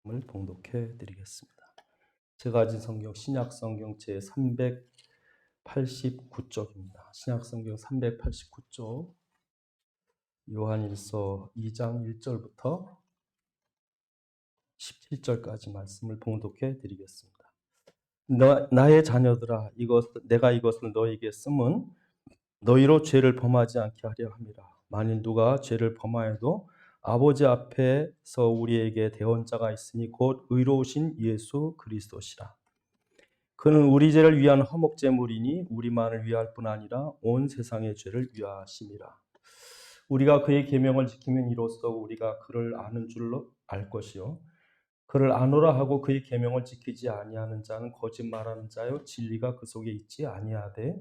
봉독해 드리겠습니다. 제가 가진 성경 신약 성경 제 389쪽입니다. 신약 성경 389쪽 요한일서 2장 1절부터 17절까지 말씀을 봉독해 드리겠습니다. 나의 자녀들아, 내가 이것을 너희에게 쓰면 너희로 죄를 범하지 않게 하려 함이라. 만일 누가 죄를 범하여도 아버지 앞에서 우리에게 대언자가 있으니 곧 의로우신 예수 그리스도시라. 그는 우리 죄를 위한 화목제물이니 우리만을 위할 뿐 아니라 온 세상의 죄를 위하심이라. 우리가 그의 계명을 지키면 이로써 우리가 그를 아는 줄로 알 것이요 그를 아노라 하고 그의 계명을 지키지 아니하는 자는 거짓말하는 자요 진리가 그 속에 있지 아니하되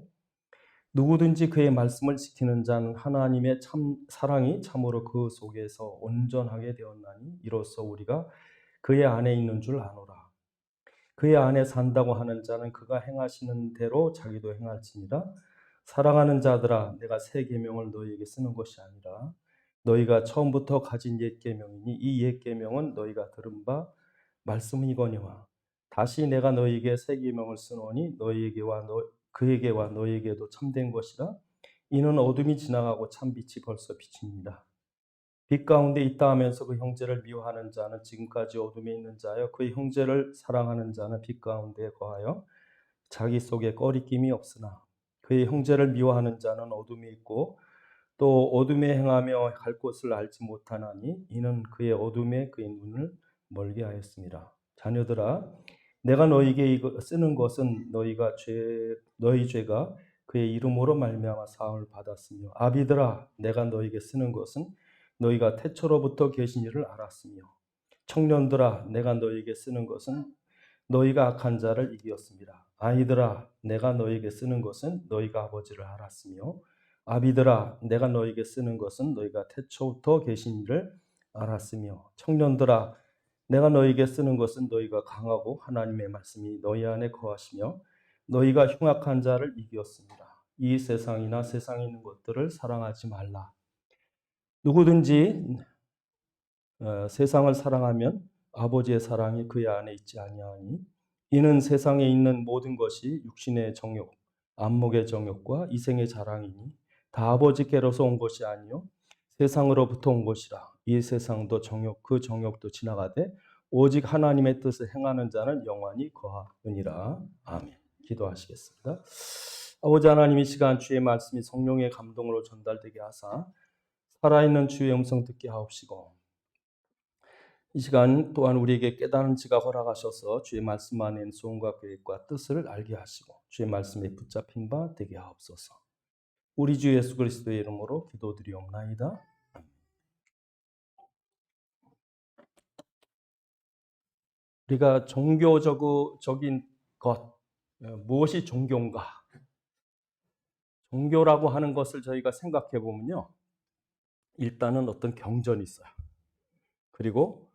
누구든지 그의 말씀을 지키는 자는 하나님의 참 사랑이 참으로 그 속에서 온전하게 되었나니 이로써 우리가 그의 안에 있는 줄 아노라. 그의 안에 산다고 하는 자는 그가 행하시는 대로 자기도 행할지니라. 사랑하는 자들아, 내가 새 계명을 너희에게 쓰는 것이 아니라 너희가 처음부터 가진 옛 계명이니 이 옛 계명은 너희가 들은 바 말씀은 이거니와 다시 내가 너희에게 새 계명을 쓰노니 그에게와 너희에게도 참된 것이라. 이는 어둠이 지나가고 참 빛이 벌써 비칩니다. 빛 가운데 있다 하면서 그 형제를 미워하는 자는 지금까지 어둠에 있는 자여 그 형제를 사랑하는 자는 빛 가운데 거하여 자기 속에 꺼리낌이 없으나 그의 형제를 미워하는 자는 어둠에 있고 또 어둠에 행하며 갈 곳을 알지 못하나니 이는 그의 어둠에 그의 눈을 멀게 하였습니다. 자녀들아, 내가 너희에게 이거 쓰는 것은 너희 죄가 그의 이름으로 말미암아 사함을 받았으며 아비들아, 내가 너희에게 쓰는 것은 너희가 태초로부터 계신 일을 알았으며 청년들아, 내가 너희에게 쓰는 것은 너희가 악한 자를 이기었습니다. 아이들아, 내가 너희에게 쓰는 것은 너희가 아버지를 알았으며 아비들아, 내가 너희에게 쓰는 것은 너희가 태초부터 계신 일을 알았으며 청년들아, 내가 너희에게 쓰는 것은 너희가 강하고 하나님의 말씀이 너희 안에 거하시며 너희가 흉악한 자를 이기었습니다. 이 세상이나 세상에 있는 것들을 사랑하지 말라. 누구든지 세상을 사랑하면 아버지의 사랑이 그의 안에 있지 아니하니 이는 세상에 있는 모든 것이 육신의 정욕, 안목의 정욕과 이생의 자랑이니 다 아버지께로서 온 것이 아니요 세상으로부터 온 것이라. 이 세상도 정욕 그 정욕도 지나가되 오직 하나님의 뜻을 행하는 자는 영원히 거하느니라. 아멘. 기도하시겠습니다. 아버지 하나님, 이 시간 주의 말씀이 성령의 감동으로 전달되게 하사 살아있는 주의 음성 듣게 하옵시고 이 시간 또한 우리에게 깨달은 지각 허락하셔서 주의 말씀 안에 있는 소원과 계획과 뜻을 알게 하시고 주의 말씀에 붙잡힌 바 되게 하옵소서. 우리 주 예수 그리스도의 이름으로 기도드리옵나이다. 우리가 종교적인 것, 무엇이 종교인가? 종교라고 하는 것을 저희가 생각해 보면요, 일단은 어떤 경전이 있어요. 그리고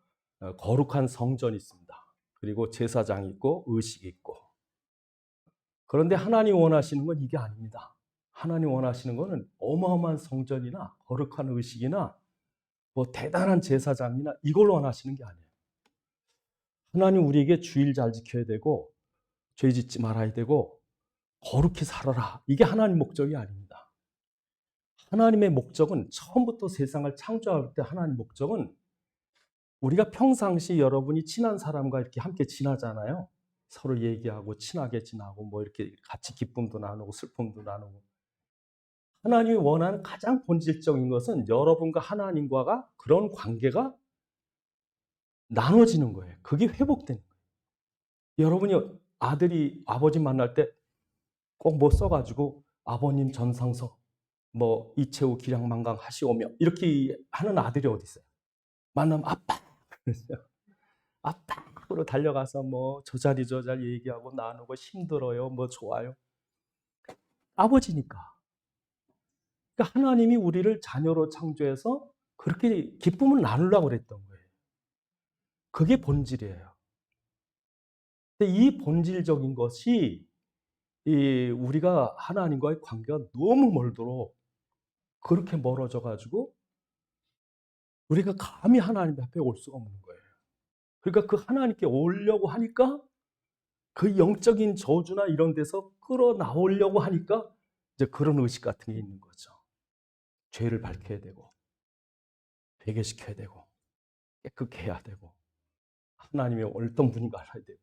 거룩한 성전이 있습니다. 그리고 제사장이 있고 의식이 있고. 그런데 하나님 원하시는 건 이게 아닙니다. 하나님 원하시는 것은 어마어마한 성전이나 거룩한 의식이나 뭐 대단한 제사장이나 이걸 원하시는 게 아니에요. 하나님 우리에게 주일 잘 지켜야 되고 죄 짓지 말아야 되고 거룩히 살아라. 이게 하나님 목적이 아닙니다. 하나님의 목적은 처음부터 세상을 창조할 때 하나님 목적은 우리가 평상시 여러분이 친한 사람과 이렇게 함께 지나잖아요. 서로 얘기하고 친하게 지나고 뭐 이렇게 같이 기쁨도 나누고 슬픔도 나누고. 하나님이 원하는 가장 본질적인 것은 여러분과 하나님과가 그런 관계가 나눠지는 거예요. 그게 회복되는 거예요. 여러분이 아들이 아버지 만날 때 꼭 뭐 써가지고 아버님 전상서 뭐 이채우 기량만강 하시오며 이렇게 하는 아들이 어디 있어요? 만나면 아빠 아빠로 달려가서 뭐 저 자리 얘기하고 나누고 힘들어요 뭐 좋아요. 아버지니까. 그러니까 하나님이 우리를 자녀로 창조해서 그렇게 기쁨을 나누려고 그랬던 거예요. 그게 본질이에요. 근데 이 본질적인 것이 우리가 하나님과의 관계가 너무 멀도록 그렇게 멀어져 가지고 우리가 감히 하나님 앞에 올 수가 없는 거예요. 그러니까 그 하나님께 오려고 하니까 그 영적인 저주나 이런 데서 끌어나오려고 하니까 이제 그런 의식 같은 게 있는 거죠. 죄를 밝혀야 되고, 회개시켜야 되고, 깨끗게 해야 되고, 하나님의 어떤 분인가 알아야 되고.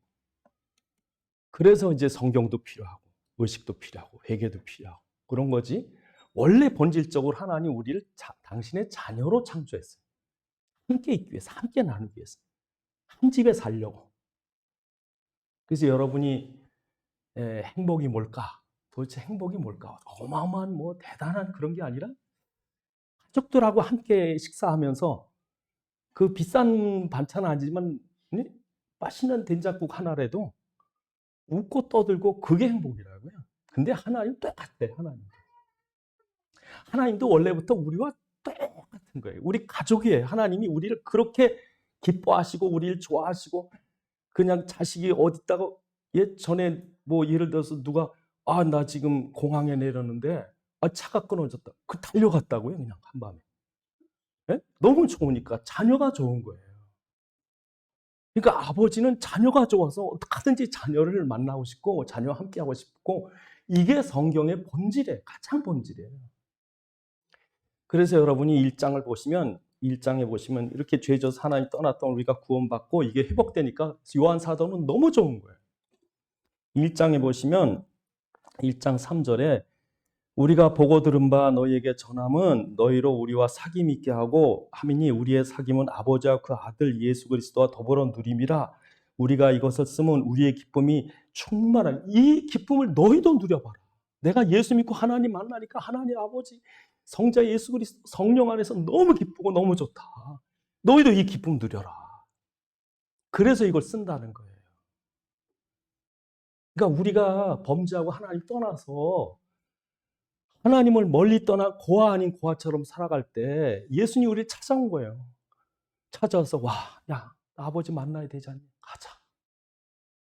그래서 이제 성경도 필요하고, 의식도 필요하고, 회개도 필요하고, 그런 거지. 원래 본질적으로 하나님 우리를 당신의 자녀로 창조했어요. 함께 있기 위해서, 함께 나누기 위해서. 한 집에 살려고. 그래서 여러분이 행복이 뭘까? 도대체 행복이 뭘까? 어마어마한 뭐 대단한 그런 게 아니라 가족들하고 함께 식사하면서 그 비싼 반찬은 아니지만 맛있는 된장국 하나라도 웃고 떠들고 그게 행복이라고요. 근데 하나님 똑같대, 하나님. 하나님도 원래부터 우리와 똑같은 거예요. 우리 가족이에요. 하나님이 우리를 그렇게 기뻐하시고 우리를 좋아하시고 그냥 자식이 어디 있다가 전에 뭐 예를 들어서 누가 나 지금 공항에 내렸는데 차가 끊어졌다. 그 달려갔다고요, 그냥 한밤에. 예? 너무 좋으니까 자녀가 좋은 거예요. 그러니까 아버지는 자녀가 좋아서 어떻게든지 자녀를 만나고 싶고 자녀와 함께하고 싶고 이게 성경의 본질이에요. 가장 본질이에요. 그래서 여러분이 1장을 보시면 1장에 보시면 이렇게 죄져서 하나님 떠났던 우리가 구원받고 이게 회복되니까 요한 사도는 너무 좋은 거예요. 1장에 보시면 1장 3절에 우리가 보고 들은 바 너희에게 전함은 너희로 우리와 사귐 있게 하고 함이니 우리의 사귐은 아버지와 그 아들 예수 그리스도와 더불어 누림이라. 우리가 이것을 쓰면 우리의 기쁨이 충만한 이 기쁨을 너희도 누려봐라. 내가 예수 믿고 하나님 만나니까 하나님 아버지 성자 예수 그리스도 성령 안에서 너무 기쁘고 너무 좋다. 너희도 이 기쁨 누려라. 그래서 이걸 쓴다는 거예요. 그러니까 우리가 범죄하고 하나님 떠나서 하나님을 멀리 떠나 고아 아닌 고아처럼 살아갈 때 예수님이 우리를 찾아온 거예요. 찾아와서 야 아버지 만나야 되지 않니? 가자.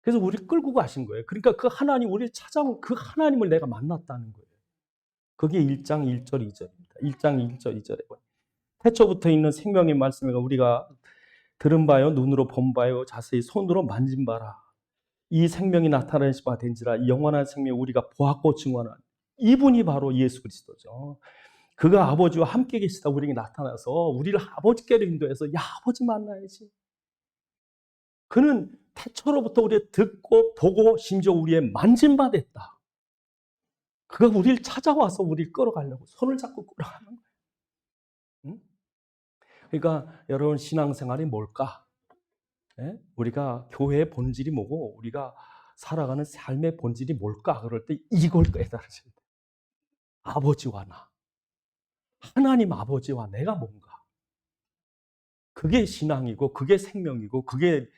그래서 우리를 끌고 가신 거예요. 그러니까 그 하나님 우리를 찾아온 그 하나님을 내가 만났다는 거예요. 그게 1장 1절 2절입니다. 1장 1절 2절에 태초부터 있는 생명의 말씀을 우리가 들은 바요 눈으로 본 바요 자세히 손으로 만진 바라. 이 생명이 나타나신 바 된지라 이 영원한 생명 우리가 보았고 증언한 이분이 바로 예수 그리스도죠. 그가 아버지와 함께 계시다 우리에게 나타나서 우리를 아버지께로 인도해서 야 아버지 만나야지. 그는 태초로부터 우리를 듣고 보고 심지어 우리의 만진 바 됐다. 그가 우리를 찾아와서 우리를 끌어가려고 손을 잡고 끌어가는 거예요. 응? 그러니까 여러분 신앙생활이 뭘까? 예? 우리가 교회의 본질이 뭐고 우리가 살아가는 삶의 본질이 뭘까? 그럴 때 이걸 깨달으셔야 돼요. 아버지와 나. 하나님 아버지와 내가 뭔가. 그게 신앙이고 그게 생명이고 그게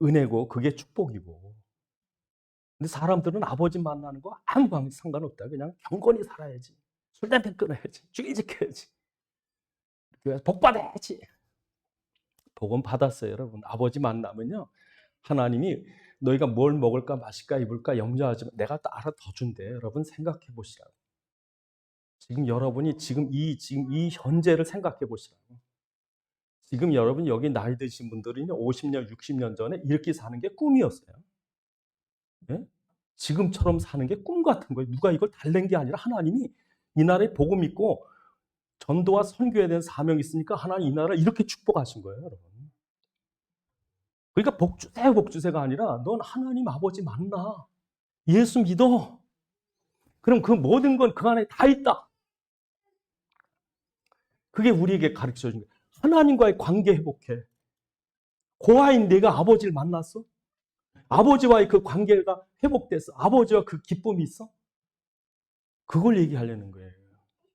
은혜고 그게 축복이고. 근데 사람들은 아버지 만나는 거 아무 상관없다. 그냥 경건히 살아야지. 술 담배 끊어야지. 주의 지켜야지. 복 받아야지. 복은 받았어요, 여러분. 아버지 만나면요. 하나님이 너희가 뭘 먹을까 마실까 입을까 염려하지 마. 내가 또 알아 더 준대. 여러분 생각해 보시라고. 지금 여러분이 지금 이 현재를 생각해 보시라고. 지금 여러분 여기 나이 드신 분들이 50년, 60년 전에 이렇게 사는 게 꿈이었어요. 예? 지금처럼 사는 게 꿈 같은 거예요. 누가 이걸 달랜 게 아니라 하나님이 이 나라에 복음 있고 전도와 선교에 대한 사명이 있으니까 하나님 이 나라를 이렇게 축복하신 거예요, 여러분. 그러니까 복주세가 아니라 넌 하나님 아버지 만나. 예수 믿어. 그럼 그 모든 건 그 안에 다 있다. 그게 우리에게 가르쳐 준 거예요. 하나님과의 관계 회복해. 고아인 내가 아버지를 만났어? 아버지와의 그 관계가 회복됐어? 아버지와 그 기쁨이 있어? 그걸 얘기하려는 거예요.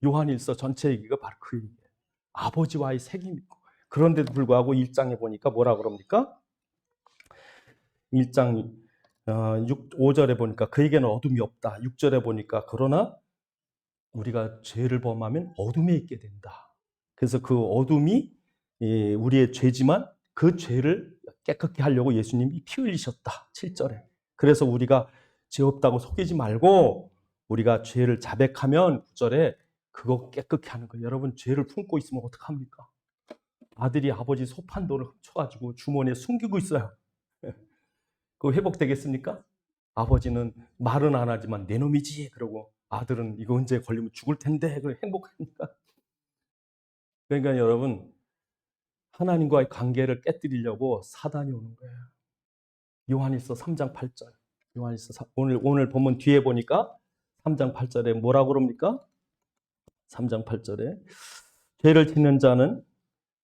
요한일서 전체 얘기가 바로 그 얘기예요. 아버지와의 책임이 있고. 그런데도 불구하고 1장에 보니까 뭐라 그럽니까? 1장 5절에 보니까 그에게는 어둠이 없다. 6절에 보니까 그러나 우리가 죄를 범하면 어둠에 있게 된다. 그래서 그 어둠이 우리의 죄지만 그 죄를 깨끗게 하려고 예수님이 피 흘리셨다. 7절에. 그래서 우리가 죄 없다고 속이지 말고 우리가 죄를 자백하면 9절에 그거 깨끗게 하는 거예요. 여러분 죄를 품고 있으면 어떡합니까? 아들이 아버지 소판돈을 훔쳐가지고 주머니에 숨기고 있어요. 그거 회복되겠습니까? 아버지는 말은 안 하지만 내 놈이지 그러고 아들은 이거 언제 걸리면 죽을 텐데 그래 행복합니까? 그러니까 여러분 하나님과의 관계를 깨뜨리려고 사단이 오는 거예요. 요한일서 3장 8절. 요한일서 오늘 본문 뒤에 보니까 3장 8절에 뭐라고 그럽니까? 3장 8절에 죄를 짓는 자는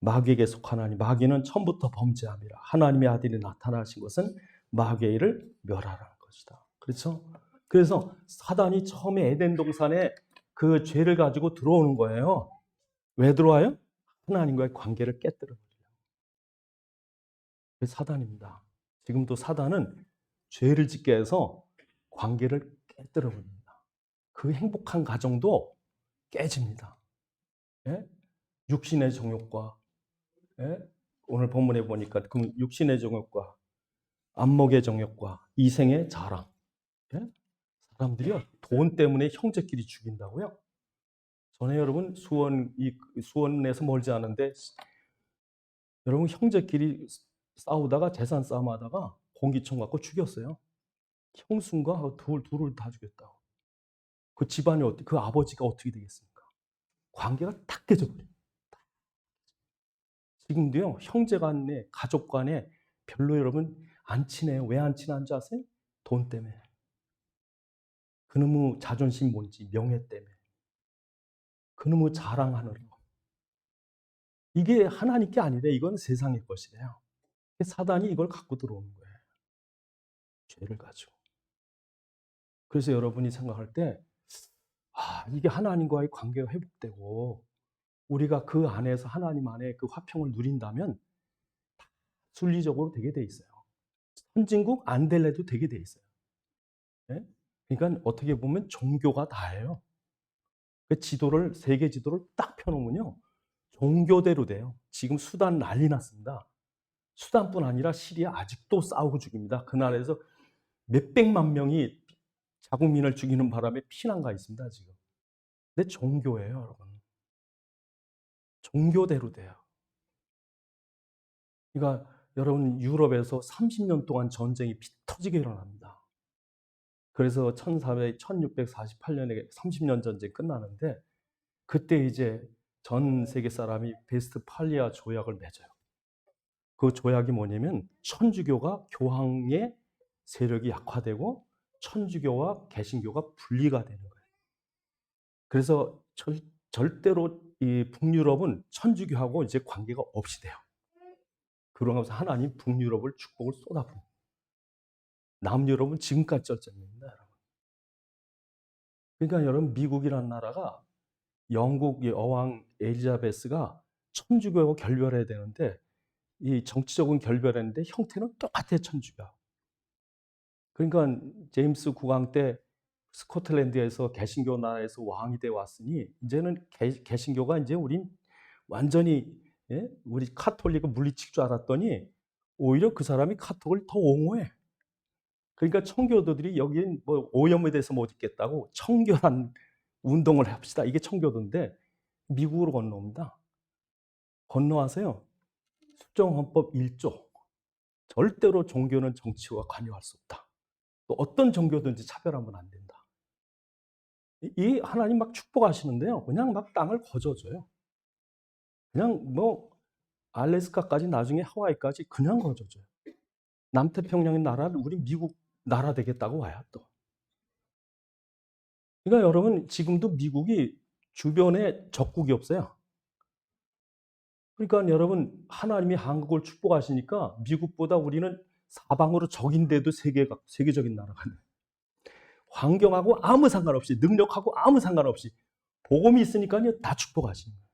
마귀에게 속하나니 마귀는 처음부터 범죄함이라. 하나님의 아들이 나타나신 것은 마귀의 일을 멸하라는 것이다. 그렇죠? 그래서 사단이 처음에 에덴 동산에 그 죄를 가지고 들어오는 거예요. 왜 들어와요? 하나님과의 관계를 깨뜨려버려요. 그게 사단입니다. 지금도 사단은 죄를 짓게 해서 관계를 깨뜨려버립니다. 그 행복한 가정도 깨집니다. 예? 육신의 정욕과 예? 오늘 본문에 보니까 그 육신의 정욕과 안목의 정욕과 이생의 자랑. 예? 사람들이요 돈 때문에 형제끼리 죽인다고요? 전에 여러분 수원에서 멀지 않은데 여러분 형제끼리 싸우다가 재산 싸움하다가 공기총 갖고 죽였어요. 형순과 둘을 다 죽였다고. 그 집안이 그 아버지가 어떻게 되겠습니까? 관계가 딱 깨져버려요. 지금도요 형제 간에 가족 간에 별로 여러분 안 친해요. 왜 안 친한지 아세요? 돈 때문에. 그놈의 자존심 뭔지 명예 때문에. 그놈의 자랑하느라고. 이게 하나님 게 아니래. 이건 세상의 것이래요. 사단이 이걸 갖고 들어오는 거예요. 죄를 가지고. 그래서 여러분이 생각할 때 이게 하나님과의 관계가 회복되고 우리가 그 안에서 하나님 안에 그 화평을 누린다면 순리적으로 되게 돼 있어요. 선진국 안 될래도 되게 돼 있어요. 네? 그러니까 어떻게 보면 종교가 다예요. 그 지도를 세계 지도를 딱 펴놓으면요. 종교대로 돼요. 지금 수단 난리 났습니다. 수단뿐 아니라 시리아 아직도 싸우고 죽입니다. 그 나라에서 몇백만 명이 자국민을 죽이는 바람에 피난 가 있습니다. 지금. 근데 종교예요, 여러분. 종교대로 돼요. 그러니까 여러분 유럽에서 30년 동안 전쟁이 피 터지게 일어납니다. 그래서 1648년에 30년 전쟁 끝나는데 그때 이제 전 세계 사람이 베스트팔리아 조약을 맺어요. 그 조약이 뭐냐면 천주교가 교황의 세력이 약화되고 천주교와 개신교가 분리가 되는 거예요. 그래서 절대로 이 북유럽은 천주교하고 이제 관계가 없이 돼요. 그러면서 하나님 북유럽을 축복을 쏟아부은 남유럽은 지금까지 쩔쩔입니다, 여러분. 그러니까 여러분 미국이라는 나라가 영국의 어왕 엘리자베스가 천주교하고 결별해야 되는데 이 정치적인 결별했는데 형태는 똑같아요, 천주교. 그러니까 제임스 국왕 때 스코틀랜드에서 개신교 나라에서 왕이 돼 왔으니 이제는 개신교가 이제 우린 완전히 우리 카톨릭을 물리칠 줄 알았더니 오히려 그 사람이 카톨릭을 더 옹호해. 그러니까 청교도들이 여기엔 뭐 오염에 대해서 못 있겠다고 청결한 운동을 합시다. 이게 청교도인데 미국으로 건너옵니다. 건너와서요. 수정헌법 1조. 절대로 종교는 정치와 관여할 수 없다. 또 어떤 종교든지 차별하면 안 된다. 이 하나님 막 축복하시는데요. 그냥 막 땅을 거저줘요. 그냥 뭐 알래스카까지 나중에 하와이까지 그냥 거저줘요. 남태평양의 나라를 우리 미국 나라 되겠다고 와요 또. 그러니까 여러분 지금도 미국이 주변에 적국이 없어요. 그러니까 여러분 하나님이 한국을 축복하시니까 미국보다 우리는 사방으로 적인데도 세계적인 나라가 돼요. 환경하고 아무 상관없이 능력하고 아무 상관없이 복음이 있으니까요 다 축복하시는 거예요.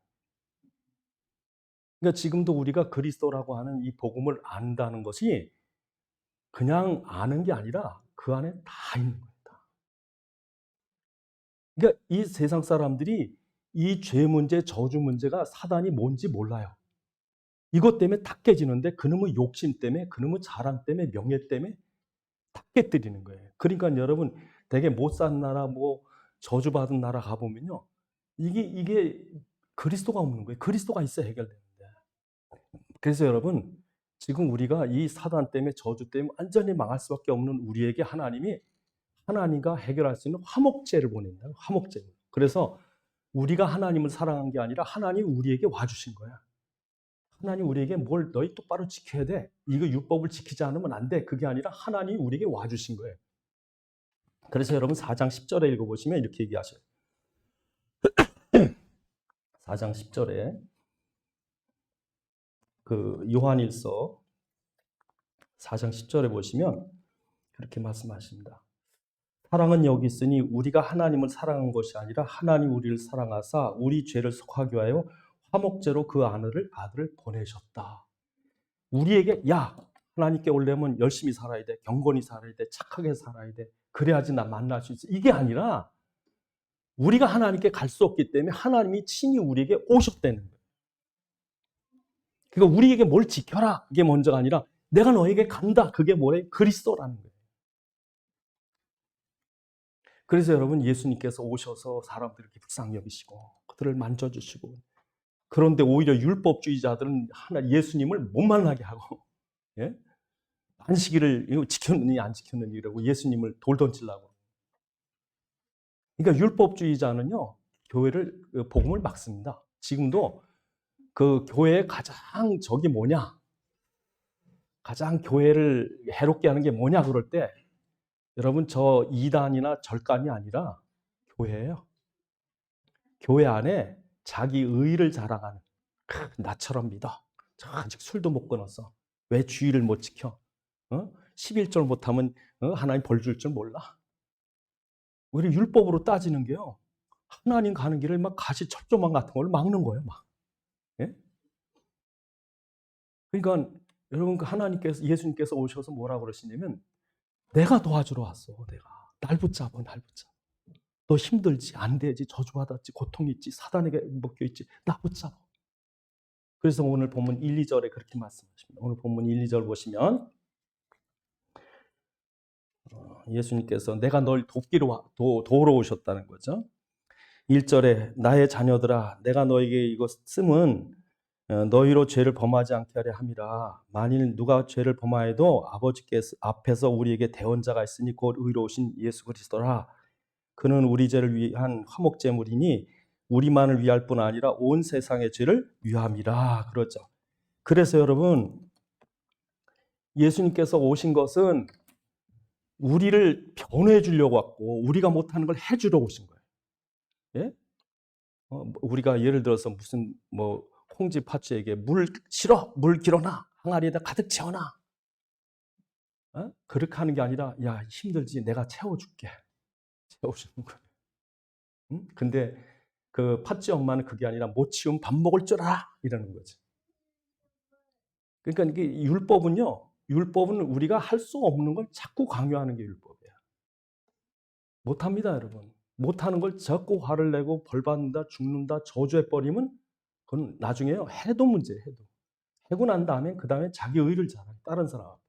그러니까 지금도 우리가 그리스도라고 하는 이 복음을 안다는 것이 그냥 아는 게 아니라 그 안에 다 있는 거예요. 그러니까 이 세상 사람들이 이 죄 문제, 저주 문제가 사단이 뭔지 몰라요. 이것 때문에 다 깨지는데 그놈의 욕심 때문에, 그놈의 자랑 때문에, 명예 때문에 다 깨뜨리는 거예요. 그러니까 여러분 되게 못 산 나라, 뭐 저주받은 나라 가보면요. 이게 그리스도가 없는 거예요. 그리스도가 있어야 해결되는데. 그래서 여러분, 지금 우리가 이 사단 때문에, 저주 때문에 완전히 망할 수밖에 없는 우리에게 하나님이 하나님과 해결할 수 있는 화목제를 보낸다. 화목제. 그래서 우리가 하나님을 사랑한 게 아니라 하나님이 우리에게 와주신 거야. 하나님 우리에게 뭘 너희 똑바로 지켜야 돼. 이거 율법을 지키지 않으면 안 돼. 그게 아니라 하나님이 우리에게 와주신 거예요. 그래서 여러분 4장 10절에 읽어보시면 이렇게 얘기하셔요. 4장 10절에 그 요한일서 4장 10절에 보시면 그렇게 말씀하십니다. 사랑은 여기 있으니 우리가 하나님을 사랑한 것이 아니라 하나님 우리를 사랑하사 우리 죄를 속하게 하여 화목제로 그 아들을 보내셨다. 우리에게 야, 하나님께 오려면 열심히 살아야 돼. 경건히 살아야 돼. 착하게 살아야 돼. 그래야지 나 만날 수 있어. 이게 아니라 우리가 하나님께 갈 수 없기 때문에 하나님이 친히 우리에게 오셨다는 거예요. 그러니까 우리에게 뭘 지켜라. 그게 먼저가 아니라 내가 너에게 간다. 그게 뭐래? 그리스도라는 거예요. 그래서 여러분, 예수님께서 오셔서 사람들을 불쌍히 여기시고 그들을 만져주시고, 그런데 오히려 율법주의자들은 예수님을 못 만나게 하고, 예? 안식일을 지켰느니 안 지켰느니 이러고 예수님을 돌 던지려고. 그러니까 율법주의자는요, 교회를, 복음을 막습니다. 지금도 그 교회의 가장 적이 뭐냐, 가장 교회를 해롭게 하는 게 뭐냐 그럴 때, 여러분, 저 이단이나 절간이 아니라 교회예요. 교회 안에 자기 의를 자랑하는, 나처럼 믿어. 저 아직 술도 못 끊었어. 왜 주의를 못 지켜? 11절 못하면 하나님 벌 줄 줄 몰라. 우리 율법으로 따지는 게요, 하나님 가는 길을 막 가시 철조망 같은 걸 막는 거예요, 막. 예? 그러니까 여러분, 하나님께서, 예수님께서 오셔서 뭐라고 그러시냐면, 내가 도와주러 왔어. 내가 날 붙잡아. 너 힘들지, 안 되지, 저주받았지, 고통 있지, 사단에게 묶여 있지, 나 붙잡아. 그래서 오늘 본문 1, 2절에 그렇게 말씀하십니다. 오늘 본문 1, 2절 보시면 예수님께서 내가 널 도우러 오셨다는 거죠. 1절에 나의 자녀들아, 내가 너에게 이것 쓰면 너희로 죄를 범하지 않게 하려 함이라. 만일 누가 죄를 범하여도 아버지께서 앞에서 우리에게 대언자가 있으니 곧 의로우신 예수 그리스도라. 그는 우리 죄를 위한 화목제물이니 우리만을 위할 뿐 아니라 온 세상의 죄를 위함이라. 그러죠. 그래서 여러분, 예수님께서 오신 것은 우리를 변호해 주려고 왔고, 우리가 못하는 걸 해주러 오신 거예요. 예? 우리가 예를 들어서 무슨 콩쥐 파츠에게 물 실어, 물 길어놔, 항아리에다 가득 채워놔. 그렇게 하는 게 아니라, 야, 힘들지, 내가 채워줄게. 채워주는 거예요. 응? 근데 그 팥쥐 엄마는 그게 아니라 못 치우면 밥 먹을 줄 알아, 이러는 거지. 그러니까 이게 율법은 우리가 할 수 없는 걸 자꾸 강요하는 게 율법이야. 못합니다, 여러분. 못하는 걸 자꾸 화를 내고 벌 받는다, 죽는다, 저주해 버리면 그건 나중에요, 해도 문제예요. 해고 난 다음에 그 다음에 자기 의를 자랑해, 다른 사람 앞에.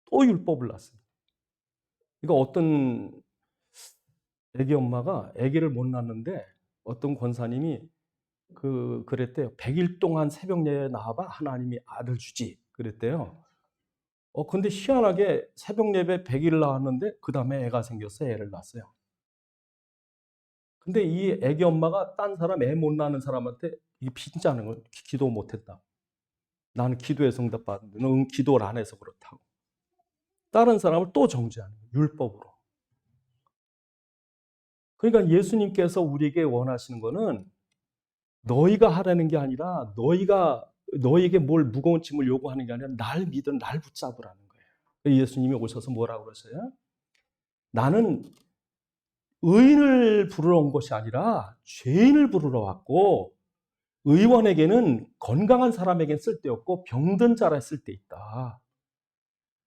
또 율법을 놨습니다. 그러니까 어떤 애기 엄마가 애기를 못 낳는데 어떤 권사님이 그랬대요. 100일 동안 새벽 예배 나와봐, 하나님이 아들 주지. 그랬대요. 근데 희한하게 새벽 예배 100일 나왔는데 그 다음에 애가 생겼어요. 애를 낳았어요. 근데 이 애기 엄마가 딴 사람, 애 못 낳는 사람한테 이게 빈짜는 거, 기도 못했다. 나는 기도해서 응답받는데 너는 기도를 안 해서 그렇다고. 다른 사람을 또 정죄하는 거예요, 율법으로. 그러니까 예수님께서 우리에게 원하시는 거는 너희가 하라는 게 아니라, 너희에게 뭘 무거운 짐을 요구하는 게 아니라 날 믿은 날 붙잡으라는 거예요. 예수님이 오셔서 뭐라고 그러세요? 나는 의인을 부르러 온 것이 아니라 죄인을 부르러 왔고, 의원에게는 건강한 사람에게는 쓸데없고 병든 자라 쓸데 있다.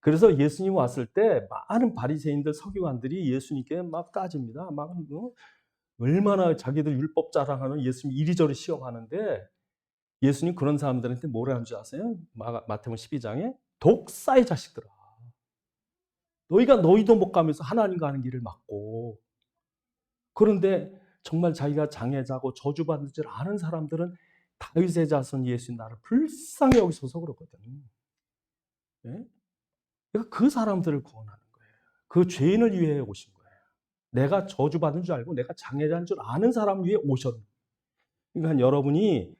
그래서 예수님 왔을 때 많은 바리새인들, 서기관들이 예수님께 막 따집니다. 막 얼마나 자기들 율법 자랑하는 예수님 이리저리 시험하는데, 예수님 그런 사람들한테 뭐라 하는 줄 아세요? 마태복음 12장에 독사의 자식들아, 너희도 못 가면서 하나님 가는 길을 막고, 그런데 정말 자기가 장애자고 저주받을 줄 아는 사람들은 다윗의 자손 예수님 나를 불쌍히 여기소서 그러거든. 예? 그러니까 그 사람들을 구원하는 거예요. 그 죄인을 위해 오신 거예요. 내가 저주받은 줄 알고 내가 장애자인 줄 아는 사람 위해 오셨는. 그러니까 여러분이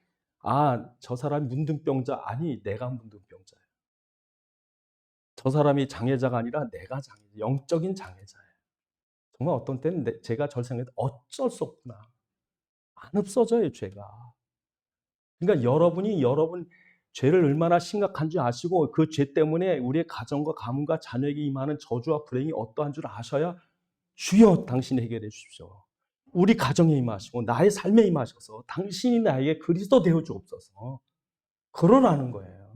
저 사람이 문둥병자 아니 내가 문둥병자예요. 저 사람이 장애자가 아니라 내가 장애자, 영적인 장애자예요. 정말 어떤 때는 제가 절 생각해도 어쩔 수 없구나. 안 없어져요, 죄가. 그러니까 여러분이 여러분 죄를 얼마나 심각한 줄 아시고 그 죄 때문에 우리의 가정과 가문과 자녀에게 임하는 저주와 불행이 어떠한 줄 아셔야 주여 당신이 해결해 주십시오. 우리 가정에 임하시고 나의 삶에 임하셔서 당신이 나에게 그리스도 되어 주옵소서. 그러라는 거예요.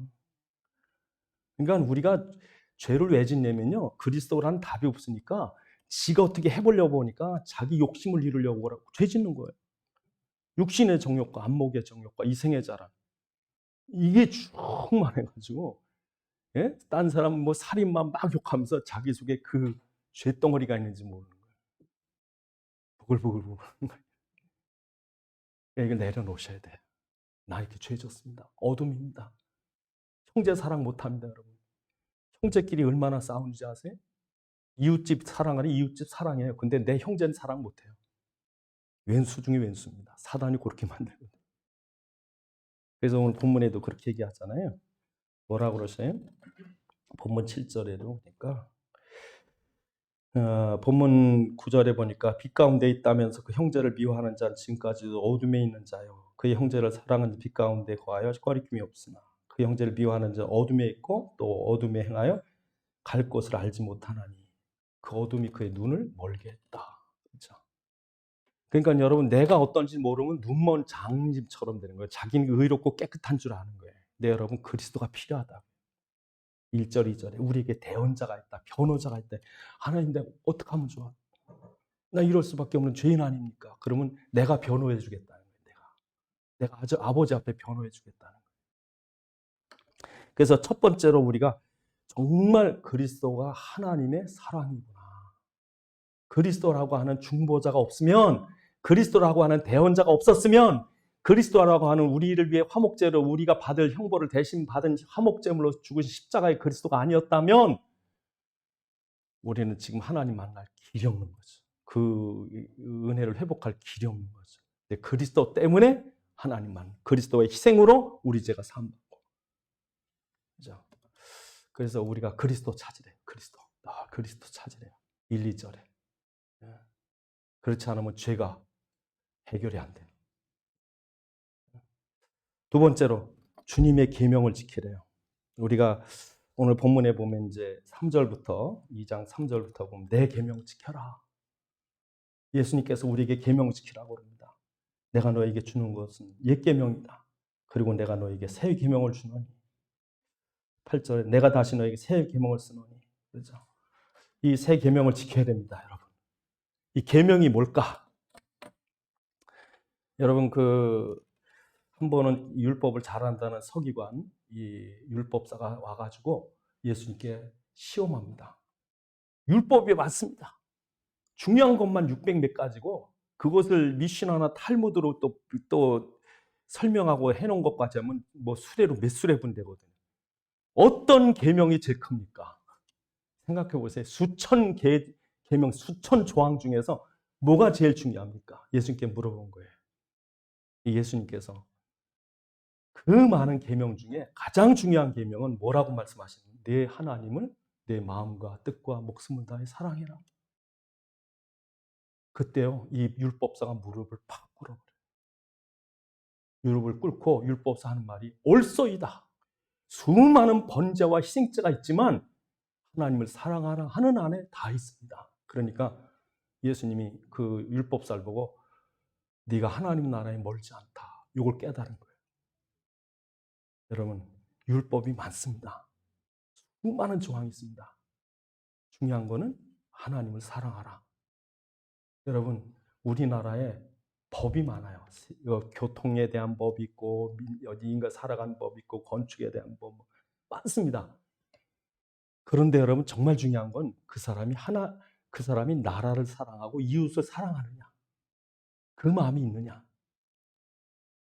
그러니까 우리가 죄를 왜 짓냐면요. 그리스도라는 답이 없으니까 지가 어떻게 해보려고 보니까 자기 욕심을 이루려고 죄 짓는 거예요. 육신의 정욕과 안목의 정욕과 이생의 자랑. 이게 충만해가지고, 예? 딴 사람 뭐 살인만 막 욕하면서 자기 속에 그 죄덩어리가 있는지 모르는 거예요. 보글보글. 이걸 내려놓으셔야 돼요. 나 이렇게 죄 졌습니다. 어둠입니다. 형제 사랑 못합니다, 여러분. 형제끼리 얼마나 싸우는지 아세요? 이웃집 사랑하는 이웃집 사랑해요. 근데 내 형제는 사랑 못해요. 왼수 중에 왼수입니다. 사단이 그렇게 만들거든요. 그래서 오늘 본문에도 그렇게 얘기하잖아요. 뭐라고 그러세요? 본문 7절에도 보니까 본문 9절에 보니까 빛 가운데 있다면서 그 형제를 미워하는 자는 지금까지도 어둠에 있는 자요. 그의 형제를 사랑하는 빛 가운데 거하여 거리낌이 없으나 그 형제를 미워하는 자는 어둠에 있고 또 어둠에 행하여 갈 곳을 알지 못하나니 그 어둠이 그의 눈을 멀게 했다. 그렇죠? 그러니까 여러분 내가 어떤지 모르면 눈먼 장님처럼 되는 거예요. 자기는 의롭고 깨끗한 줄 아는 거예요. 네, 여러분 그리스도가 필요하다. 1절, 2절에 우리에게 대언자가 있다. 변호자가 있다. 하나님 내가 어떻게 하면 좋아? 나 이럴 수밖에 없는 죄인 아닙니까? 그러면 내가 변호해 주겠다는 거예요. 내가 아버지 앞에 변호해 주겠다는 거예요. 그래서 첫 번째로 우리가 정말 그리스도가 하나님의 사랑이구나. 그리스도라고 하는 중보자가 없으면, 그리스도라고 하는 대언자가 없었으면, 그리스도라고 하는 우리를 위해 화목제로 우리가 받을 형벌을 대신 받은 화목제물로 죽으신 십자가의 그리스도가 아니었다면 우리는 지금 하나님 만날 길이 없는 거죠. 그 은혜를 회복할 길이 없는 거죠. 근데 그리스도 때문에 하나님만, 그리스도의 희생으로 우리 죄가 사함받고. 그죠? 그래서 우리가 그리스도 찾으래요. 그리스도 찾으래요. 1, 2절에. 그렇지 않으면 죄가 해결이 안 돼요. 두 번째로 주님의 계명을 지키래요. 우리가 오늘 본문에 보면 이제 3절부터 2장 3절부터 보면 내 계명 지켜라. 예수님께서 우리에게 계명 지키라고 합니다. 내가 너에게 주는 것은 옛 계명이다. 그리고 내가 너에게 새 계명을 주노니. 8절에 내가 다시 너에게 새 계명을 쓰노니. 그렇죠? 이 새 계명을 지켜야 됩니다, 여러분. 이 계명이 뭘까? 여러분 한 번은 율법을 잘한다는 서기관, 이 율법사가 와가지고 예수님께 시험합니다. 율법이 맞습니다. 중요한 것만 600 몇 가지고 그것을 미시나나 탈무드로 또 설명하고 해놓은 것까지 하면 뭐 수레로 몇 수레분 되거든요. 어떤 계명이 제일 큽니까? 생각해 보세요. 수천 계명, 수천 조항 중에서 뭐가 제일 중요합니까? 예수님께 물어본 거예요. 예수님께서 그 많은 계명 중에 가장 중요한 계명은 뭐라고 말씀하시는? 내 하나님을 내 마음과 뜻과 목숨을 다해 사랑해라. 그때요, 이 율법사가 무릎을 팍 꿇어버려요. 무릎을 꿇고 율법사 하는 말이 옳소이다. 수많은 번제와 희생제가 있지만 하나님을 사랑하라 하는 안에 다 있습니다. 그러니까 예수님이 그 율법사를 보고 네가 하나님 나라에 멀지 않다. 이걸 깨달은 거예요. 여러분, 율법이 많습니다. 수많은 조항이 있습니다. 중요한 거는 하나님을 사랑하라. 여러분, 우리나라에 법이 많아요. 교통에 대한 법이 있고, 인간 살아가는 법이 있고, 건축에 대한 법 많습니다. 그런데 여러분 정말 중요한 건 그 사람이 나라를 사랑하고 이웃을 사랑하느냐, 그 마음이 있느냐.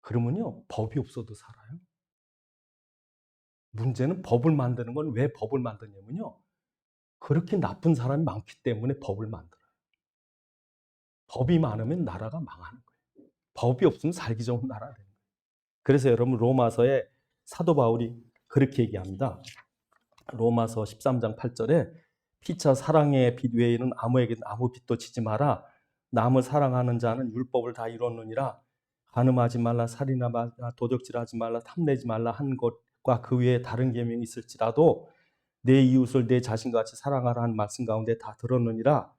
그러면요, 법이 없어도 살아요. 문제는 법을 만드는 건 왜 법을 만드냐면요, 그렇게 나쁜 사람이 많기 때문에 법을 만들어요. 법이 많으면 나라가 망하는 거예요. 법이 없으면 살기 좋은 나라가 되는 거예요. 그래서 여러분 로마서에 사도 바울이 그렇게 얘기합니다. 로마서 13장 8절에 피차 사랑의 빛 외에는 아무에게는 아무 빛도 지지 마라. 남을 사랑하는 자는 율법을 다 이뤘느니라. 간음하지 말라, 살인하지 말라, 도적질하지 말라, 탐내지 말라 한 것과 그 외에 다른 계명이 있을지라도 내 이웃을 내 자신과 같이 사랑하라 한 말씀 가운데 다 들었느니라.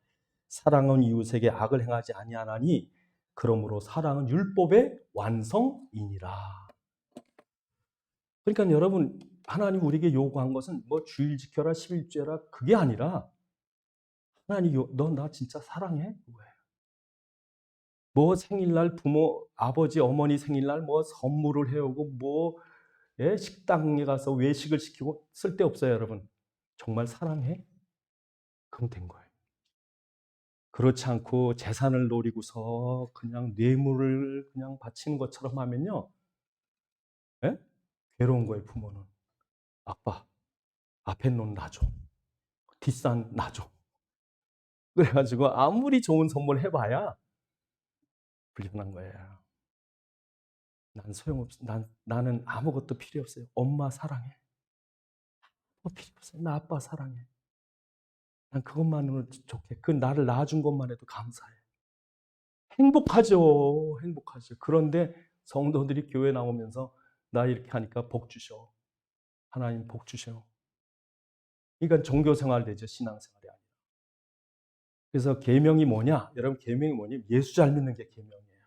사랑은 이웃에게 악을 행하지 아니하나니 그러므로 사랑은 율법의 완성이니라. 그러니까 여러분, 하나님 우리에게 요구한 것은 뭐 주일 지켜라, 10일 죄라 그게 아니라 하나님 너 나 진짜 사랑해? 왜? 뭐 생일날 부모, 아버지, 어머니 생일날 뭐 선물을 해오고 뭐 식당에 가서 외식을 시키고 쓸데없어요, 여러분. 정말 사랑해? 그럼 된 거예요. 그렇지 않고 재산을 노리고서 그냥 뇌물을 그냥 바치는 것처럼 하면요. 예? 괴로운 거예요, 부모는. 아빠, 앞에 놓은 놔줘. 뒷산 놔줘. 그래가지고 아무리 좋은 선물 해봐야 불편한 거예요. 난 소용없어. 나는 아무것도 필요 없어요. 엄마 사랑해. 뭐 필요 없어요. 나 아빠 사랑해. 난 그것만으로 좋게. 그 나를 낳아준 것만 해도 감사해. 행복하죠. 행복하죠. 그런데 성도들이 교회 나오면서 나 이렇게 하니까 복 주셔. 하나님 복 주셔. 그러니까 종교생활 되죠. 신앙생활이 아니라. 그래서 계명이 뭐냐? 여러분 계명이 뭐냐? 예수 잘 믿는 게 계명이에요.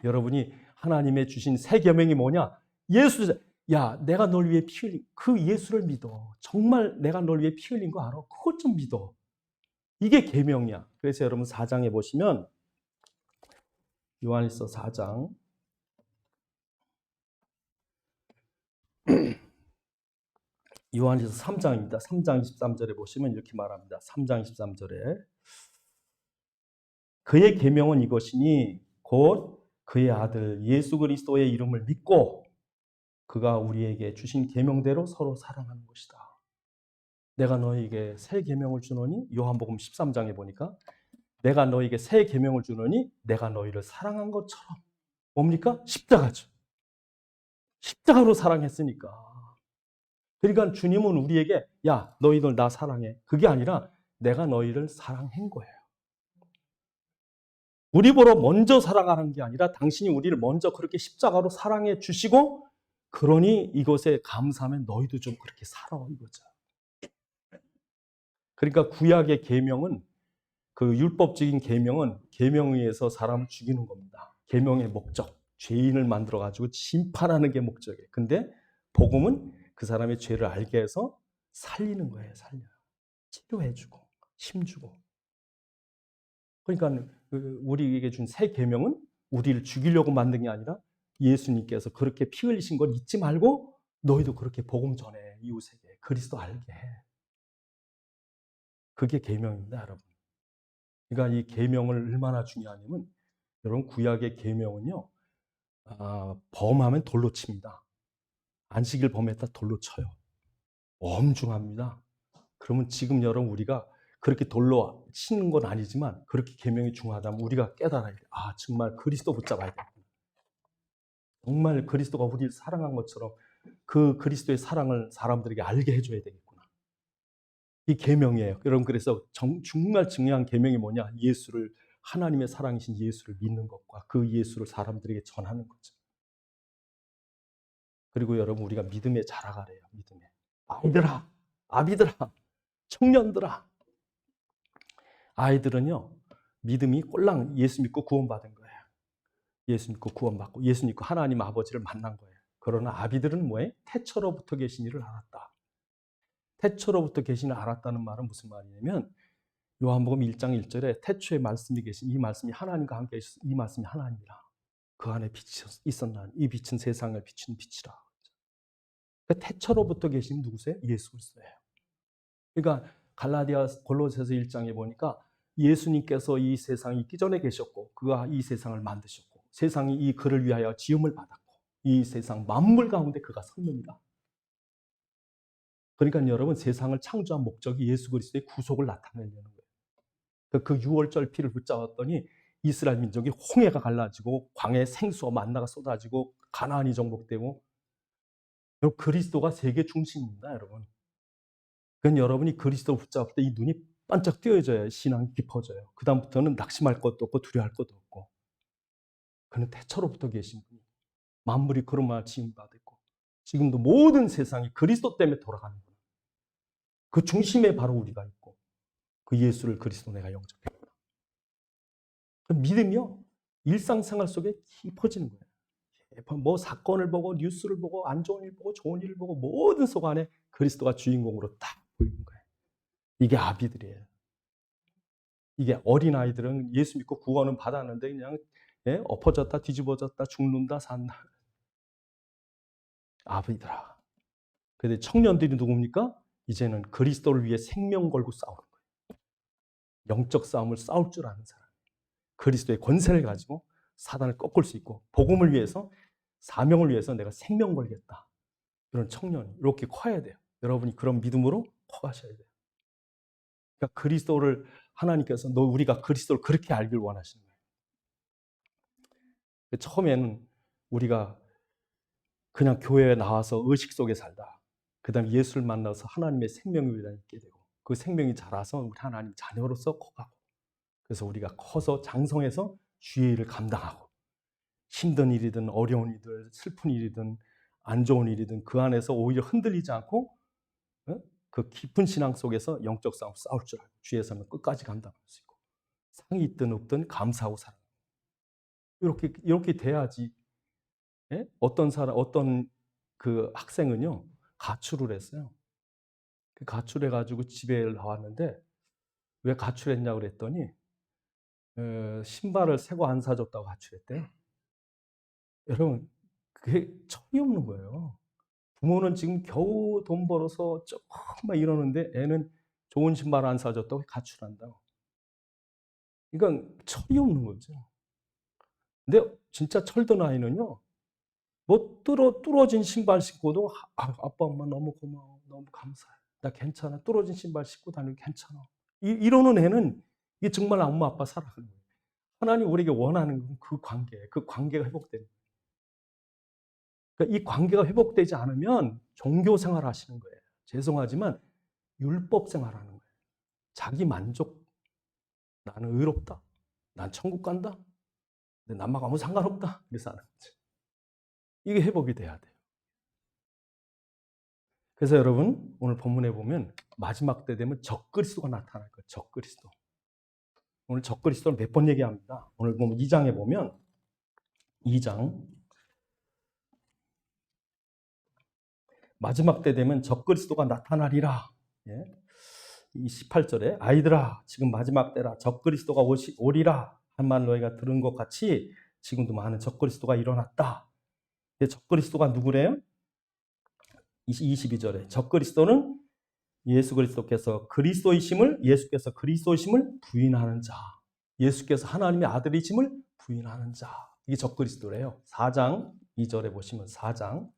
여러분이 하나님의 주신 새 계명이 뭐냐? 예수. 야, 내가 널 위해 피 흘린 그 예수를 믿어. 정말 내가 널 위해 피 흘린 거 알아? 그것 좀 믿어. 이게 계명이야. 그래서 여러분 4장에 보시면 요한일서 4장 요한일서 3장입니다. 3장 23절에 보시면 이렇게 말합니다. 3장 23절에 그의 계명은 이것이니 곧 그의 아들 예수 그리스도의 이름을 믿고 그가 우리에게 주신 계명대로 서로 사랑하는 것이다. 내가 너에게 새 계명을 주노니 요한복음 13장에 보니까 내가 너에게 새 계명을 주노니 내가 너희를 사랑한 것처럼 뭡니까? 십자가죠. 십자가로 사랑했으니까. 그러니까 주님은 우리에게 야 너희들 나 사랑해. 그게 아니라 내가 너희를 사랑한 거예요. 우리 보러 먼저 사랑하는 게 아니라 당신이 우리를 먼저 그렇게 십자가로 사랑해 주시고 그러니 이것에 감사하면 너희도 좀 그렇게 살아 이거죠. 그러니까 구약의 계명은 그 율법적인 계명은 계명에 의해서 사람을 죽이는 겁니다. 계명의 목적, 죄인을 만들어 가지고 심판하는 게 목적이에요. 근데 복음은 그 사람의 죄를 알게 해서 살리는 거예요. 살려. 치료해 주고 힘주고. 그러니까 우리에게 준 새 계명은 우리를 죽이려고 만든 게 아니라 예수님께서 그렇게 피 흘리신 걸 잊지 말고 너희도 그렇게 복음 전해 이웃에게 그리스도 알게 해. 그게 계명입니다, 여러분. 그러니까 이 계명을 얼마나 중요하냐면 여러분 구약의 계명은요. 범하면 돌로 칩니다. 안식일 범했다 돌로 쳐요. 엄중합니다. 그러면 지금 여러분 우리가 그렇게 돌로 치는 건 아니지만 그렇게 계명이 중요하다면 우리가 깨달아야 돼. 아 정말 그리스도 붙잡아야 돼. 정말 그리스도가 우리를 사랑한 것처럼 그 그리스도의 사랑을 사람들에게 알게 해줘야 되겠구나. 이 계명이에요. 여러분 그래서 정말 중요한 계명이 뭐냐? 예수를 하나님의 사랑이신 예수를 믿는 것과 그 예수를 사람들에게 전하는 거죠. 그리고 여러분 우리가 믿음에 자라가래요. 믿음에. 아이들아, 아비들아, 청년들아. 아이들은요. 믿음이 꼴랑 예수 믿고 구원받은 거예요. 예수 믿고 구원받고 예수 믿고 하나님 아버지를 만난 거예요. 그러나 아비들은 뭐예요? 태초로부터 계신 이를 알았다. 태초로부터 계신 이를 알았다는 말은 무슨 말이냐면 요한복음 1장 1절에 태초에 말씀이 계신 이 말씀이 하나님과 함께 있었 이 말씀이 하나님이라. 그 안에 빛이 있었나니 이 빛은 세상을 비추는 빛이라. 그러니까 태초로부터 계신 누구세요? 예수 그리스도예요. 그러니까 갈라디아 골로새서 1장에 보니까 예수님께서 이 세상이 있기 전에 계셨고 그가 이 세상을 만드셨고 세상이 이 그를 위하여 지음을 받았고 이 세상 만물 가운데 그가 섰느니라. 그러니까 여러분 세상을 창조한 목적이 예수 그리스도의 구속을 나타내려는 거예요. 그 유월절 피를 붙잡았더니 이스라엘 민족이 홍해가 갈라지고 광야에 생수와 만나가 쏟아지고 가나안이 정복되고 그리스도가 세계 중심입니다, 여러분. 그러니까 여러분이 그리스도를 붙잡을 때 이 눈이 반짝 띄어져야 신앙이 깊어져요. 그 다음부터는 낙심할 것도 없고 두려워할 것도 없고. 그는 태초로부터 계신 분이 만물이 그로만 지음받았고 지금도 모든 세상이 그리스도 때문에 돌아가는 거예요. 그 중심에 바로 우리가 있고 그 예수를 그리스도 내가 영접했구나. 그 믿음이요 일상생활 속에 깊어지는 거예요. 뭐 사건을 보고 뉴스를 보고 안 좋은 일 보고 좋은 일을 보고 모든 속 안에 그리스도가 주인공으로 딱 보이는 거예요. 이게 아비들이에요. 이게 어린아이들은 예수 믿고 구원은 받았는데 그냥 엎어졌다 뒤집어졌다 죽는다 산다. 아비들아. 근데 청년들이 누굽니까? 이제는 그리스도를 위해 생명 걸고 싸우는 거예요. 영적 싸움을 싸울 줄 아는 사람. 그리스도의 권세를 가지고 사단을 꺾을 수 있고 복음을 위해서 사명을 위해서 내가 생명 걸겠다. 이런 청년이 이렇게 커야 돼요. 여러분이 그런 믿음으로 커가셔야 돼요. 그러니까 그리스도를 하나님께서 우리가 그리스도를 그렇게 알길 원하시는 거예요. 처음에는 우리가 그냥 교회에 나와서 의식 속에 살다. 그 다음에 예수를 만나서 하나님의 생명을 있게 되고 그 생명이 자라서 우리 하나님 자녀로서 커가고 그래서 우리가 커서 장성해서 주의 일을 감당하고 힘든 일이든 어려운 일이든 슬픈 일이든 안 좋은 일이든 그 안에서 오히려 흔들리지 않고 그 깊은 신앙 속에서 영적 싸움 싸울 줄 알고 주의 삶을 끝까지 감당할 수 있고 상이 있든 없든 감사하고 살아. 이렇게 돼야지. 어떤 그 학생은요 가출을 했어요. 그 가출해가지고 집에 나왔는데 왜 가출했냐고 그랬더니 신발을 새거 안 사줬다고 가출했대요. 여러분 그게 철이 없는 거예요. 부모는 지금 겨우 돈 벌어서 조금만 이러는데 애는 좋은 신발 안 사줬다고 가출한다고. 그러니까 철이 없는 거죠. 근데 진짜 철든 아이는요. 뭐 뚫어진 신발 신고도 아빠 엄마 너무 고마워. 너무 감사해. 나 괜찮아. 뚫어진 신발 신고 다니고 괜찮아. 이러는 애는 이게 정말 엄마 아빠 사랑하는 거예요. 하나님 우리에게 원하는 건 그 관계가 회복되는 거예요. 그러니까 이 관계가 회복되지 않으면 종교 생활 하시는 거예요. 죄송하지만 율법 생활하는 거예요. 자기 만족. 나는 의롭다. 난 천국 간다. 내 남하고 아무 상관없다. 그래서 하는 거죠. 이게 회복이 돼야 돼요. 그래서 여러분 오늘 본문에 보면 마지막 때 되면 적그리스도가 나타날 거예요. 적그리스도. 오늘 적그리스도를 몇 번 얘기합니다. 오늘 보면 2장에 보면 2장 마지막 때 되면 적그리스도가 나타나리라. 이 18절에 아이들아 지금 마지막 때라 적그리스도가 오리라 한 말 너희가 들은 것 같이 지금도 많은 적그리스도가 일어났다. 적그리스도가 누구래요? 22절에 적그리스도는 예수께서 그리스도이심을 부인하는 자. 예수께서 하나님의 아들이심을 부인하는 자. 이게 적그리스도래요. 4장 2절에 보시면 4장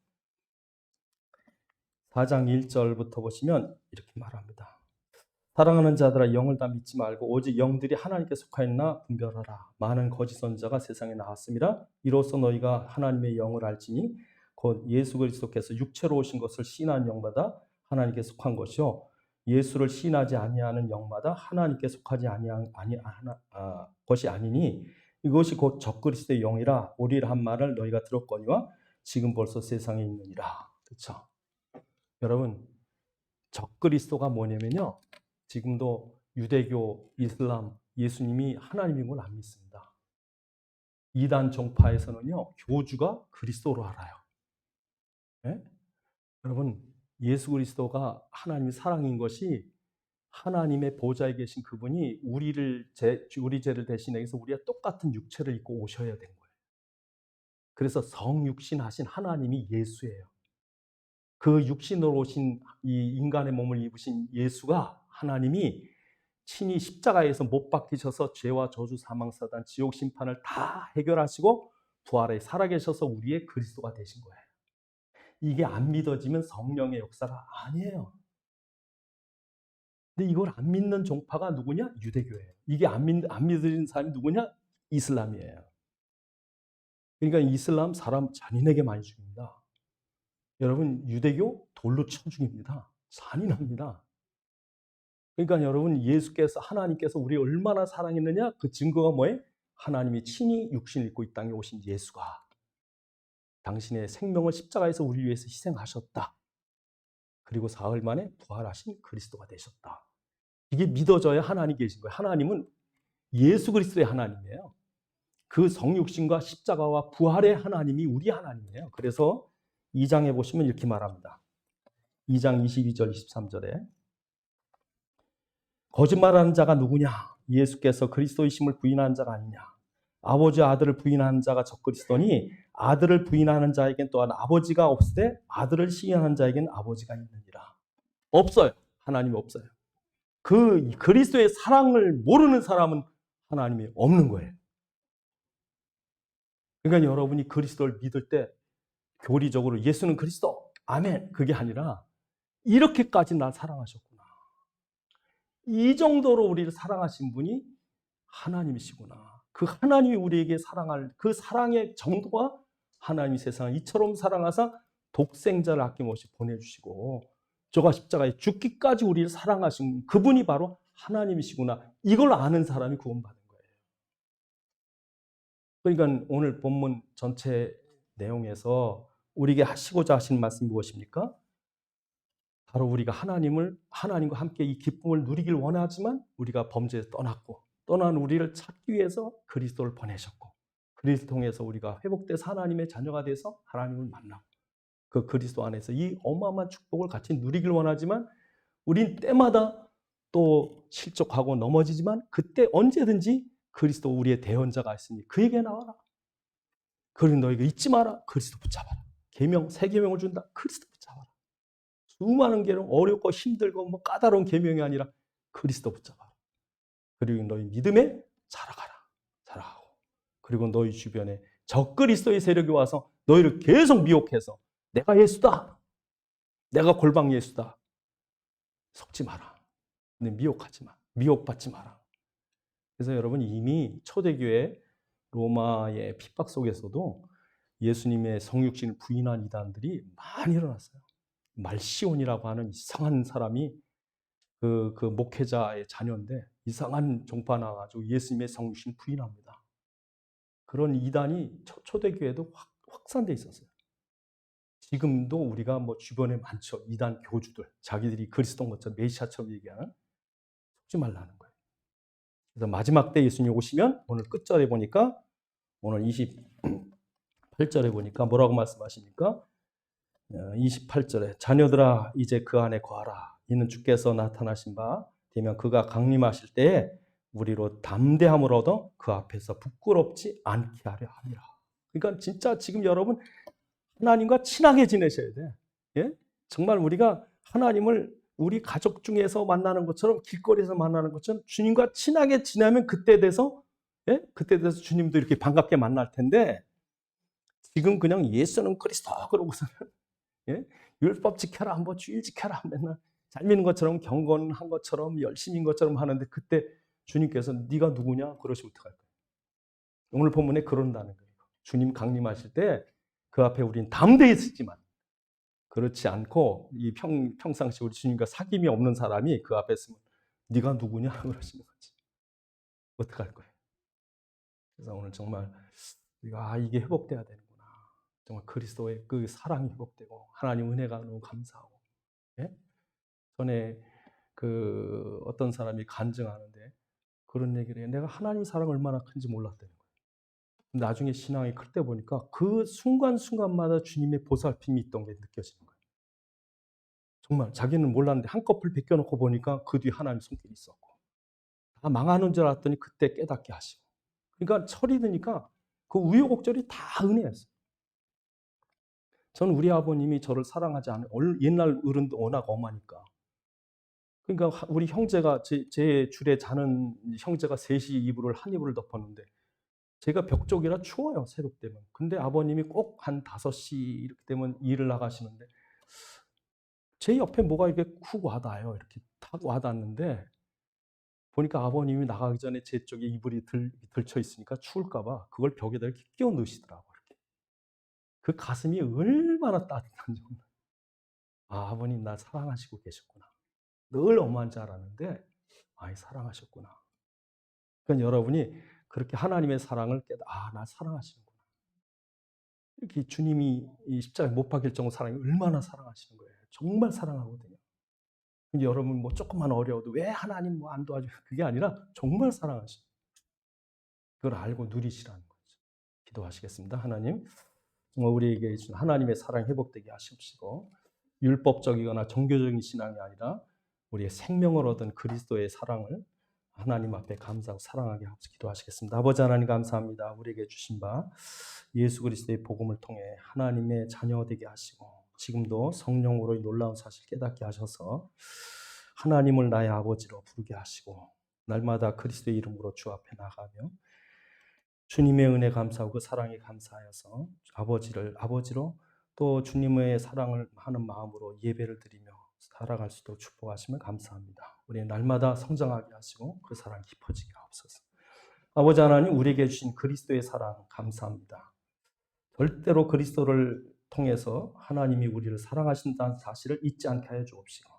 1절부터 보시면 이렇게 말합니다. 사랑하는 자들아 영을 다 믿지 말고 오직 영들이 하나님께 속하였나 분별하라. 많은 거짓 선지자가 세상에 나왔습니다. 이로써 너희가 하나님의 영을 알지니 곧 예수 그리스도께서 육체로 오신 것을 시인하는 영마다 하나님께 속한 것이요 예수를 시인하지 아니하는 영마다 하나님께 속하지 아니한 것이 아니니 이것이 곧 적그리스도의 영이라 오리라 한 말을 너희가 들었거니와 지금 벌써 세상에 있느니라. 그렇죠? 여러분 적그리스도가 뭐냐면요. 지금도 유대교, 이슬람, 예수님이 하나님인 걸 안 믿습니다. 이단 종파에서는요. 교주가 그리스도로 알아요. 네? 여러분 예수 그리스도가 하나님의 사랑인 것이 하나님의 보좌에 계신 그분이 우리 죄를 대신해서 우리가 똑같은 육체를 입고 오셔야 된 거예요. 그래서 성육신하신 하나님이 예수예요. 그 육신으로 오신 이 인간의 몸을 입으신 예수가 하나님이 친히 십자가에서 못 박히셔서 죄와 저주 사망 사단 지옥 심판을 다 해결하시고 부활에 살아계셔서 우리의 그리스도가 되신 거예요. 이게 안 믿어지면 성령의 역사가 아니에요. 근데 이걸 안 믿는 종파가 누구냐? 유대교예요. 이게 안 믿어지는 사람이 누구냐? 이슬람이에요. 그러니까 이슬람 사람 잔인하게 많이 죽입니다. 여러분 유대교 돌로 쳐 죽입니다. 잔인합니다. 그러니까 여러분 예수께서 하나님께서 우리 얼마나 사랑했느냐 그 증거가 뭐예요? 하나님이 친히 육신을 입고 이 땅에 오신 예수가 당신의 생명을 십자가에서 우리 위해서 희생하셨다. 그리고 사흘 만에 부활하신 그리스도가 되셨다. 이게 믿어져야 하나님 계신 거예요. 하나님은 예수 그리스도의 하나님이에요. 그 성육신과 십자가와 부활의 하나님이 우리 하나님이에요. 그래서 2장에 보시면 이렇게 말합니다. 2장 22절 23절에 거짓말하는 자가 누구냐? 예수께서 그리스도이심을 부인하는 자가 아니냐? 아버지 아들을 부인하는 자가 적그리스도니 아들을 부인하는 자에겐 또한 아버지가 없으되 아들을 시인하는 자에겐 아버지가 있느니라. 없어요. 하나님이 없어요. 그 그리스도의 사랑을 모르는 사람은 하나님이 없는 거예요. 그러니까 여러분이 그리스도를 믿을 때 교리적으로 예수는 그리스도, 아멘, 그게 아니라 이렇게까지 날 사랑하셨구나. 이 정도로 우리를 사랑하신 분이 하나님이시구나. 그 하나님이 우리에게 사랑할 그 사랑의 정도가 하나님이 세상을 이처럼 사랑하사 독생자를 아낌없이 보내주시고 저가 십자가에 죽기까지 우리를 사랑하신 그분이 바로 하나님이시구나. 이걸 아는 사람이 구원받는 거예요. 그러니까 오늘 본문 전체 내용에서 우리에게 하시고자 하신 말씀이 무엇입니까? 바로 우리가 하나님과 함께 이 기쁨을 누리길 원하지만 우리가 범죄에서 떠났고 떠난 우리를 찾기 위해서 그리스도를 보내셨고 그리스도 통해서 우리가 회복돼서 하나님의 자녀가 돼서 하나님을 만나고 그 그리스도 안에서 이 어마어마한 축복을 같이 누리길 원하지만 우린 때마다 또 실족하고 넘어지지만 그때 언제든지 그리스도 우리의 대언자가 있으니 그에게 나와라. 그리고 너희가 잊지 마라. 그리스도 붙잡아라. 계명, 새 계명을 준다. 그리스도 붙잡아라. 수많은 계명, 어렵고 힘들고 뭐 까다로운 계명이 아니라 그리스도 붙잡아라. 그리고 너희 믿음에 자라가고 그리고 너희 주변에 적그리스도의 세력이 와서 너희를 계속 미혹해서 내가 예수다. 내가 골방 예수다. 속지 마라. 근데 미혹하지 마. 미혹받지 마라. 그래서 여러분 이미 초대교회 로마의 핍박 속에서도 예수님의 성육신을 부인한 이단들이 많이 일어났어요. 말시온이라고 하는 이상한 사람이 그 목회자의 자녀인데 이상한 종파 나와가지고 예수님의 성육신 부인합니다. 그런 이단이 초대교회도 확산돼 있었어요. 지금도 우리가 뭐 주변에 많죠. 이단 교주들. 자기들이 그리스도인 것처럼 메시아처럼 얘기하는 속지 말라는 거예요. 그래서 마지막 때 예수님이 오시면 오늘 끝절에 보니까 오늘 28절에 보니까 뭐라고 말씀하십니까? 28절에 자녀들아 이제 그 안에 거하라. 이는 주께서 나타나신 바 되면 그가 강림하실 때에 우리로 담대함을 얻어 그 앞에서 부끄럽지 않게 하려 함이라. 그러니까 진짜 지금 여러분 하나님과 친하게 지내셔야 돼. 예? 정말 우리가 하나님을 우리 가족 중에서 만나는 것처럼 길거리에서 만나는 것처럼 주님과 친하게 지내면 그때 돼서 주님도 이렇게 반갑게 만날 텐데 지금 그냥 예수는 그리스도 그러고서는 율법 지켜라, 뭐 주일 지켜라, 맨날 잘 믿는 것처럼 경건한 것처럼 열심인 것처럼 하는데 그때 주님께서 네가 누구냐 그러시면 어떡할 거예요? 오늘 본문에 그런다는 거예요. 주님 강림하실 때 그 앞에 우리는 담대히 서지만 그렇지 않고 이 평상시 우리 주님과 사귐이 없는 사람이 그 앞에 있으면 네가 누구냐 그러시는 거지. 어떡할 거예요? 그래서 오늘 정말 우리가 이게 회복돼야 되는구나. 정말 그리스도의 그 사랑이 회복되고 하나님 은혜가 너무 감사하고. 예? 전에 그 어떤 사람이 간증하는데 그런 얘기를 해요. 내가 하나님 사랑 얼마나 큰지 몰랐다는 거예요. 나중에 신앙이 클 때 보니까 그 순간순간마다 주님의 보살핌이 있던 게 느껴지는 거예요. 정말 자기는 몰랐는데 한꺼풀 벗겨놓고 보니까 그 뒤에 하나님 손길이 있었고 다 망하는 줄 알았더니 그때 깨닫게 하시고 그러니까 철이 드니까 그 우여곡절이 다 은혜였어요. 저는 우리 아버님이 저를 사랑하지 않아요. 옛날 어른도 워낙 엄하니까. 그러니까 우리 형제가 제 줄에 자는 형제가 셋이 한 이불을 덮었는데 제가 벽 쪽이라 추워요, 새벽 되면. 근데 아버님이 꼭 한 5시 이렇게 되면 일을 나가시는데 제 옆에 뭐가 이렇게 쿡 와닿아요. 이렇게 탁 와닿는데 보니까 아버님이 나가기 전에 제 쪽에 이불이 들쳐 있으니까 추울까 봐 그걸 벽에다 이렇게 끼워 넣으시더라고요. 이렇게. 그 가슴이 얼마나 따뜻한지. 아버님 나 사랑하시고 계셨구나. 늘 엄마인 줄 알았는데 사랑하셨구나. 그러니까 여러분이 그렇게 하나님의 사랑을 나 사랑하시는구나. 이렇게 주님이 이 십자가에 못 박힐 정도 사랑이 얼마나 사랑하시는 거예요. 정말 사랑하거든요. 근데 여러분 뭐 조금만 어려워도 왜 하나님 뭐 안 도와줘요? 그게 아니라 정말 사랑하시는 그걸 알고 누리시라는 거죠. 기도하시겠습니다. 하나님, 정말 우리에게 주신 하나님의 사랑 회복되게 하시옵시고 율법적이거나 종교적인 신앙이 아니라 우리의 생명을 얻은 그리스도의 사랑을 하나님 앞에 감사하고 사랑하게 하옵소서. 기도하시겠습니다. 아버지 하나님 감사합니다. 우리에게 주신 바 예수 그리스도의 복음을 통해 하나님의 자녀 되게 하시고 지금도 성령으로 놀라운 사실 깨닫게 하셔서 하나님을 나의 아버지로 부르게 하시고 날마다 그리스도의 이름으로 주 앞에 나가며 주님의 은혜 감사하고 그 사랑에 감사하여서 아버지로 또 주님의 사랑을 하는 마음으로 예배를 드리며 살아갈 수 있도록 축복하시면 감사합니다. 우리 날마다 성장하게 하시고 그 사랑 깊어지게 하옵소서. 아버지 하나님 우리에게 주신 그리스도의 사랑 감사합니다. 절대로 그리스도를 통해서 하나님이 우리를 사랑하신다는 사실을 잊지 않게 하여 주옵시고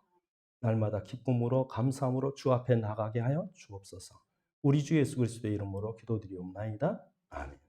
날마다 기쁨으로 감사함으로 주 앞에 나가게 하여 주옵소서. 우리 주 예수 그리스도의 이름으로 기도드리옵나이다. 아멘.